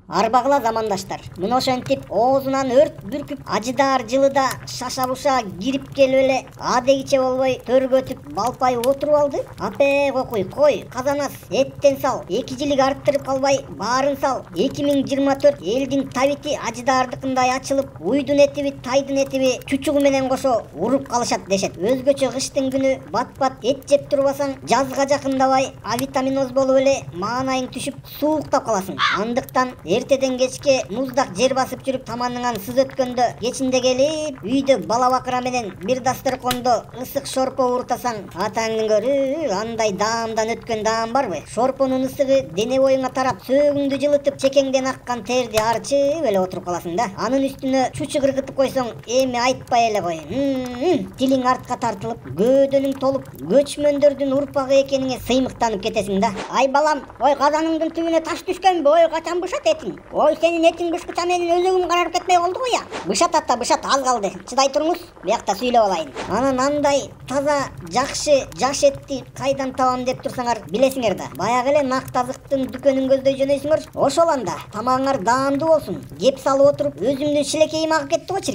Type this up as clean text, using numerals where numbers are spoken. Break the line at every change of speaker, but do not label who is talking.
Арбагыла замандаштар. Мына ошентип оозунан өрт бүркүп, ажыдаар жылыда шаша-буша кирип келип эле адегиче болбой төргөтүп балпай отуруп алды. Апе кой, казанас, эттен сал, 2 жилик арттырып калбай, баарын сал. 2024 элдин табити ажыдаардыкындай ачылып, уйдун этиби, тайдын этиби чучугу менен кошо уруп калышат дешет. Өзгөчө кыштын күнү бат-бат эт жеп турбасаң, жазга жакындабай авитаминоз болуп эле маанайың түшүп сууктап каласың. Андыктан эртеден кечке муздак жер басып жүрүп таманыңан сыз өткөндө, кечинде келип үйдө бала бакыра менен бир дасторкондо ысык шорпо урутасаң, атаңдын көрү андай даамдан өткөн даам барбы? Шорпонун ысыгы дене боюңа тарап, сөөгүңдү жылытып, чекеңден аккан терди арчып эле отуруп каласың да. Анын үстүнө чучук ыргытып койсоң, эми айтпай эле кой. Тилиң артка тартылып, көөдөнүң толуп, көчмөндөрдүн урпагы экениңе сыймыктанып кетесиң да. Ай балам, ой казаныңдын түбүнө таш түшкөнбү? Ой качан бышат этиң? Ой сенин этиң бышкыча менин өзөгүм карарып кетпей болду го я. Бышат ата, бышат, аз калды. Чыдай туруңуз, биякта сүйлөп алайын. Анан андай таза, жакшы жаш этти кайдан табам деп турсаңар, билесиңер да. Баягы эле Нак Тазыктын дүкөнүн көздөй жөнөйсүңөр, ошол анда тамагыңар даамдуу болсун. Кеп салып отуруп, өзүмдүн шилекейим агып кетти го чиркин.